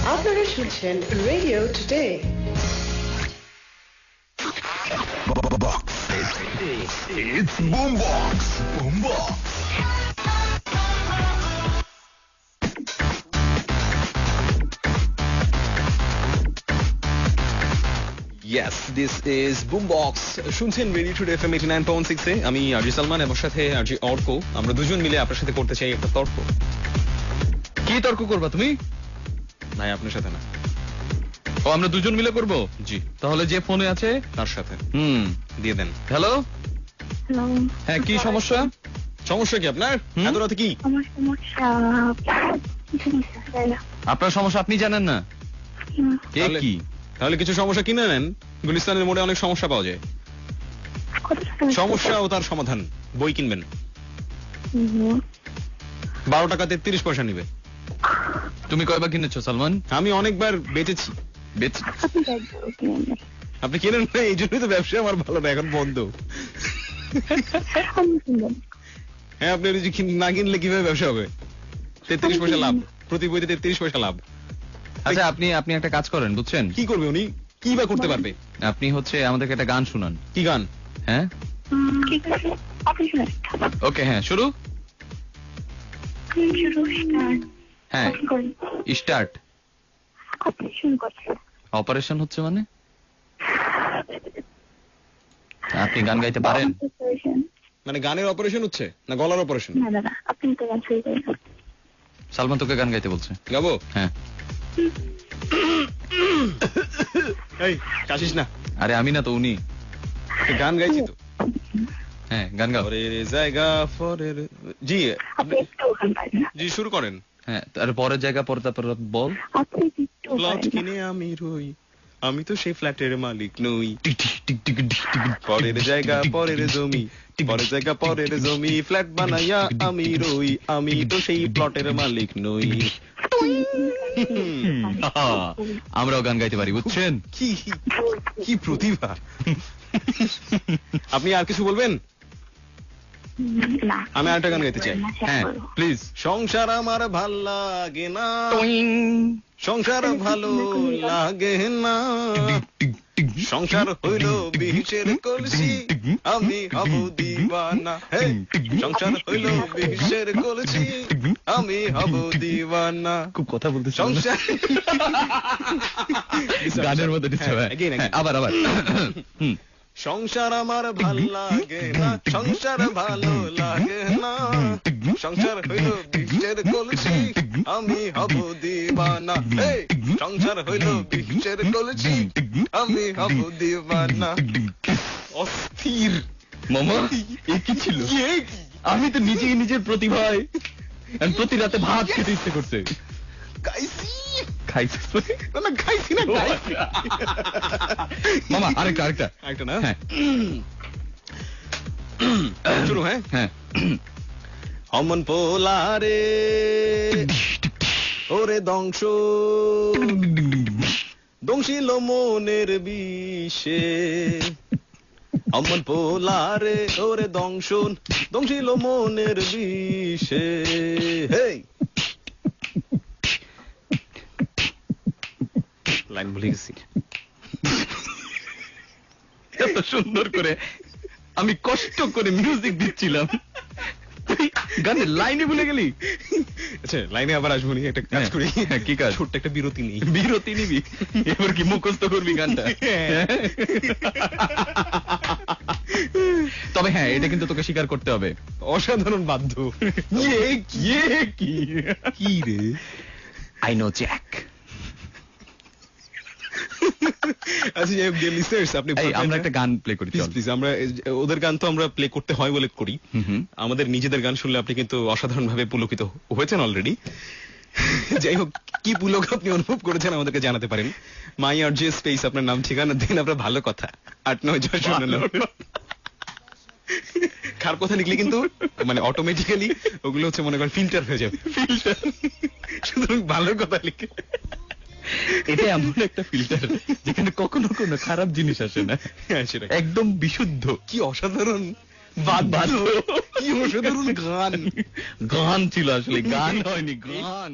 আপনারা শুনছেন radio today. It's Boombox. Boombox. Yes, this is Boombox. শুনছেন রেডিও টুডে এফএম 89.6 এ। আমি আরজি সালমান এবং সাথে আরজি অর্ক। আমরা দুজন মিলে আপনার সাথে করতে চাই একটা তর্ক। কি তর্ক করবা তুমি? ভাই আপনার সাথে না। ও আমরা দুজন মিলে করব? জি। তাহলে যে ফোনে আছে তার সাথে দিয়ে দেন। Hello, hello. হ্যাঁ কি সমস্যা? সমস্যা কি আপনার? এত রাতে কি? আমার সমস্যা কিছু বুঝতে না। আপনার সমস্যা আপনি জানেন না? কে তাহলে- কি? তাহলে কিছু সমস্যা কিনে নেন। গুলিস্তানের মোড়ে অনেক সমস্যা পাওয়া যায়। কত টাকা? সমস্যা ও তার সমাধান বই কিনবেন। হুম। 12 টাকা 33 পয়সা নিবে। তুমি কয়বার কিনেছো সালমান? আমি অনেকবার বেচেছি। আপনি দেখবেন কিনে। আপনি কিনেন না, এই জন্যই তো ব্যবসা আমার ভালো না, এখন বন্ধ। আমি কিনবো। হ্যাঁ, আপনি যদি না কিনলে কিভাবে ব্যবসা হবে? 33 পয়সা লাভ, প্রতি বইতে 33 পয়সা লাভ। আচ্ছা আপনি একটা কাজ করেন বুঝছেন? কি করবে উনি? কি বা করতে পারবে? আপনি হচ্ছে আমাদেরকে একটা গান শুনান। কি গান? হ্যাঁ ঠিক আছে, আপনি শুনুন। ওকে, হ্যাঁ শুরু। শুরু স্টার্ট। হ্যাঁ আপনি করেন। স্টার্ট। আপনি শুরু করছেন। অপারেশন হচ্ছে মানে? আপনি গান গাইতে পারেন? মানে গানের অপারেশন হচ্ছে না গলার অপারেশন? না দাদা, আপনি তো গান শুরু করেন। সালমান তোকে গান গাইতে বলছে। গাবো? হ্যাঁ। এই কাশিস না। আরে আমি না তো, উনি। গান গাইছি তো। হ্যাঁ গান গাও। পরের জায়গা পরের। জি আপনি একটু গান পারেন না। জি শুরু করেন। হ্যাঁ তার পরের জায়গা পরে তারপর বল। আপনি একটু প্লট পারেন না। কিনে আমি রই, আমি তো সেই ফ্ল্যাটের মালিক নই। পরের জায়গা পরের জমি, পরের জায়গা পরের জমি, ফ্ল্যাট বানাইয়া আমি রই, আমি তো সেই প্লটের মালিক নই। আমরাও গান গাইতে পারি বুঝছেন? কি কি প্রতিভা! আপনি আর কিছু বলবেন? না। আমি আরেকটা গান গাইতে চাই। হ্যাঁ প্লিজ। সংসার আমার ভাল লাগে না, সংসার ভালো লাগে না, সংসার হইল বিষের কলসি, আমি হব দিওয়ানা। হে, সংসার হইল বিষের কলসি, আমি হব দিওয়ানা। খুব কথা বলতে সংসার গানের মধ্যে দিচ্ছে। হ্যাঁ, again, again. আবার সংসার আমার ভাল লাগে না, সংসার ভালো লাগে না, সংসার হইল বিষের কলসি, আমি হব দিওয়ানা। হে, সংসার হইল বিষের কলসি, আমি হব দিওয়ানা। অস্থির মামা এ কি ছিল? আমি তো নিজেই নিজের প্রতিভায় প্রতি রাতে ভাত খেতে ইচ্ছে করছে। গাইছি খাইছিস? না গাইছি না, গাইছি। মামা আরেকটা একটা না? হ্যাঁ শুরু। হ্যাঁ হ্যাঁ। অমন পোলারে ওরে দংশ, দংশিল মনের বিষে, অমন পোলারে ওরে দংশন, দংশিল মনের বিষে। হেই, লাইন ভুলে গেছি। এত সুন্দর করে আমি কষ্ট করে মিউজিক দিচ্ছিলাম, তুই গানের লাইনে ভুলে গেলি। আচ্ছা লাইনে আবার আসবো নি, একটা কাজ করি। হ্যাঁ, কি কাজ? ছোট্ট একটা বিরতি নেই। বিরতি নিবি? এবার কি মুখস্থ করবি গানটা? তবে হ্যাঁ এটা কিন্তু তোকে স্বীকার করতে হবে, অসাধারণ বাধ্য। কি রে? I know Jack. আচ্ছা যাই হোক, dear listeners, আপনি আমরা একটা গান প্লে করি। প্লিজ প্লিজ, আমরা ওদের গান তো আমরা প্লে করতে হয় বলে করি, হুম। আমাদের নিজেদের গান শুনলে আপনি কিন্তু অসাধারণ ভাবে পুলকিত হয়েছেন অলরেডি। যাই হোক, কি পুলক আপনি অনুভব করেছেন আমাদেরকে জানাতে পারেন। মাই আর জে স্পেস আপনার নাম ঠিকানা দিন, আমরা ভালো কথা 89609। খারাপ কথা লিখলে কিন্তু মানে অটোমেটিক্যালি ওগুলো হচ্ছে মনে করেন ফিল্টার হয়ে যাবে। সুতরাং ভালো কথা লিখে, এটা এমন একটা ফিল্টার যেখানে কখনো কোনো খারাপ জিনিস আসে না, হ্যাঁ সেটা একদম বিশুদ্ধ। কি অসাধারণ বাদ্য, কি অসাধারণ গান। গান ছিল আসলে, গান হয়নি, গান।